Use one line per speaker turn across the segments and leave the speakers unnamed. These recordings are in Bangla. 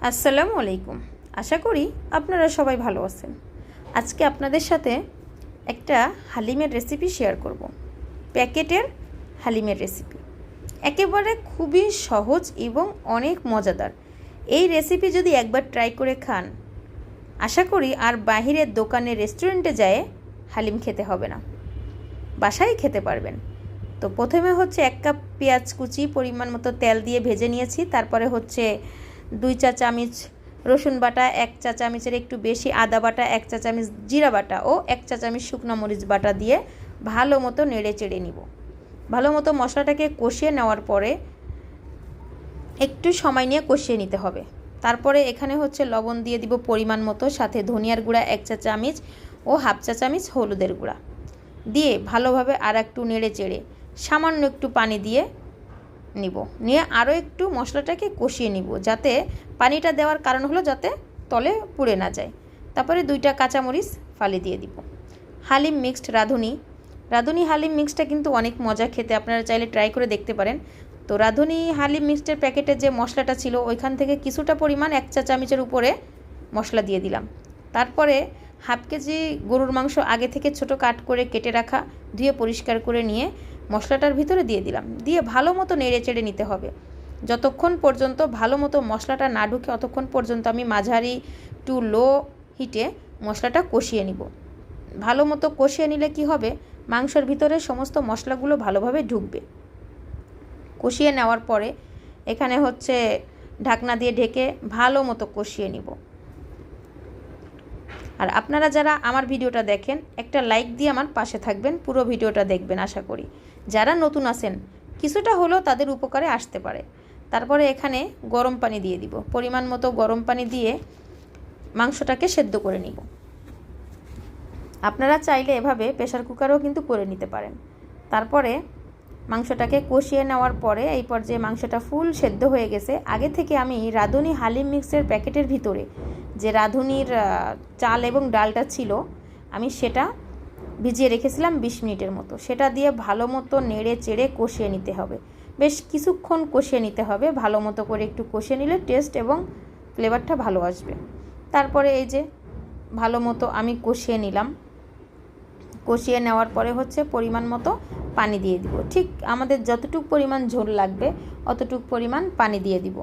আসসালামু আলাইকুম। আশা করি আপনারা সবাই ভালো আছেন। আজকে আপনাদের সাথে একটা হালিমের রেসিপি শেয়ার করব। প্যাকেটের হালিমের রেসিপি একেবারে খুবই সহজ এবং অনেক মজাদার। এই রেসিপি যদি একবার ট্রাই করে খান, আশা করি আর বাহিরের দোকানে রেস্টুরেন্টে যেয়ে হালিম খেতে হবে না, বাসায় খেতে পারবেন। তো প্রথমে হচ্ছে 1 কাপ পেঁয়াজ কুচি পরিমাণ মতো তেল দিয়ে ভেজে নিয়েছি। তারপরে হচ্ছে 2 চা চামচ রসুন বাটা, 1 চা চামচের একটু বেশি আদা বাটা, 1 চা চামচ জিরা বাটা ও 1 চা চামচ শুকনো মরিচ বাটা দিয়ে ভালো মতো নেড়ে চেড়ে নিব। ভালো মতো মশলাটাকে কষিয়ে নেওয়ার পরে একটু সময় নিয়ে কষিয়ে নিতে হবে। তারপরে এখানে হচ্ছে লবণ দিয়ে দিব পরিমাণ মতো, সাথে ধনিয়ার গুঁড়া 1 চা চামচ ও হাফ চা চামচ হলুদের গুঁড়া দিয়ে ভালোভাবে আর একটু নেড়ে চেড়ে সামান্য একটু পানি দিয়ে নিয়ে আরও একটু মশলাটাকে কষিয়ে নিব, যাতে পানিটা দেওয়ার কারণ হলো যাতে তলে পুড়ে না যায়। তারপরে 2টা কাঁচামরিচ ফালি দিয়ে দিব। হালিম মিক্সড রাঁধুনি হালিম মিক্সটা কিন্তু অনেক মজা খেতে, আপনারা চাইলে ট্রাই করে দেখতে পারেন। তো রাঁধুনি হালিম মিক্সটের প্যাকেটে যে মশলাটা ছিল ওইখান থেকে কিছুটা পরিমাণ 1 চা চামচের উপরে মশলা দিয়ে দিলাম। তারপরে হাফ কেজি গরুর মাংস আগে থেকে ছোট কাট করে কেটে রাখা, ধুয়ে পরিষ্কার করে নিয়ে মশলাটার ভিতরে দিয়ে দিলাম। দিয়ে ভালো মতো নেড়ে চেড়ে নিতে হবে। যতক্ষণ পর্যন্ত ভালো মতো মশলাটা না ঢুকে ততক্ষণ পর্যন্ত আমি মাঝারি টু লো হিটে মশলাটা কষিয়ে নিব। ভালো মতো কষিয়ে নিলে কি হবে, মাংসের ভিতরে সমস্ত মশলাগুলো ভালোভাবে ঢুকবে। কষিয়ে নেওয়ার পরে এখানে হচ্ছে ঢাকনা দিয়ে ঢেকে ভালো মতো কষিয়ে নিব। আর আপনারা যারা আমার ভিডিওটা দেখেন, একটা লাইক দিয়ে আমার পাশে থাকবেন, পুরো ভিডিওটা দেখবেন। আশা করি যারা নতুন আছেন কিছুটা হলেও তাদের উপকারে আসতে পারে। তারপরে এখানে গরম পানি দিয়ে দিব। পরিমাণ মতো গরম পানি দিয়ে মাংসটাকে সেদ্ধ করে নিব। আপনারা চাইলে এভাবে প্রেসার কুকারেও কিন্তু করে নিতে পারেন। তারপরে মাংসটাকে কষিয়ে নেওয়ার পরে এই পর্যায়ে মাংসটা ফুল সেদ্ধ হয়ে গেছে। আগে থেকে আমি রাঁধুনি হালিম মিক্সের প্যাকেটের ভিতরে যে রাঁধুনির চাল এবং ডালটা ছিল, আমি সেটা ভিজিয়ে রেখেছিলাম 20 মিনিটের মতো। সেটা দিয়ে ভালো মতো নেড়ে চেড়ে কষিয়ে নিতে হবে। বেশ কিছুক্ষণ কষিয়ে নিতে হবে। ভালো মতো করে একটু কষিয়ে নিলে টেস্ট এবং ফ্লেভারটা ভালো আসবে। তারপরে এই যে ভালো মতো আমি কষিয়ে নিলাম। কষিয়ে নেওয়ার পরে হচ্ছে পরিমাণ মতো পানি দিয়ে দিব। ঠিক আমাদের যতটুকু পরিমাণ ঝোল লাগবে অতটুকু পরিমাণ পানি দিয়ে দিব।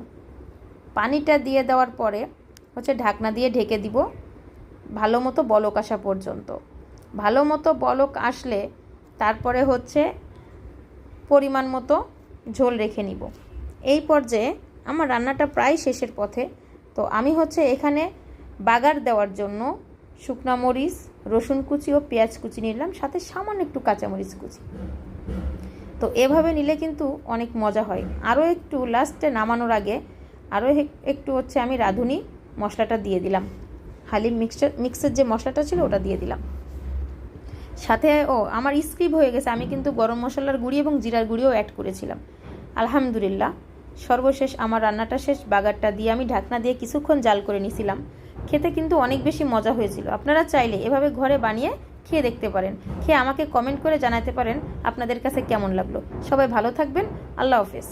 পানিটা দিয়ে দেওয়ার পরে হচ্ছে ঢাকনা দিয়ে ঢেকে দিব ভালো মতো বলক আসা পর্যন্ত। ভালো মতো বলক আসলে তারপরে হচ্ছে পরিমাণ মতো ঝোল রেখে নিব। এই পর্যায়ে আমার রান্নাটা প্রায় শেষের পথে। তো আমি হচ্ছে এখানে বাগার দেওয়ার জন্য শুকনা মরিচ, রসুন কুচি ও পেঁয়াজ কুচি নিলাম, সাথে সামান্য একটু কাঁচামরিচ কুচি। তো এভাবে নিলে কিন্তু অনেক মজা হয়। আরও একটু লাস্টে নামানোর আগে আরও একটু হচ্ছে আমি রাঁধুনি মশলাটা দিয়ে দিলাম। হালিম মিক্সের যে মশলাটা ছিল ওটা দিয়ে দিলাম। সাথে আমার স্কিপ হয়ে গেছে, আমি কিন্তু গরম মশলার গুঁড়ি এবং জিরার গুঁড়িও অ্যাড করেছিলাম। আলহামদুলিল্লাহ, সর্বশেষ আমার রান্নাটা শেষ। বাগারটা দিয়ে আমি ঢাকনা দিয়ে কিছুক্ষণ জাল করে নিয়েছিলাম। খেতে কিন্তু অনেক বেশি মজা হয়েছিল। আপনারা চাইলে এভাবে ঘরে বানিয়ে খেয়ে দেখতে পারেন। খেয়ে আমাকে কমেন্ট করে জানাতে পারেন আপনাদের কাছে কেমন লাগলো। সবাই ভালো থাকবেন। আল্লাহ হাফেজ।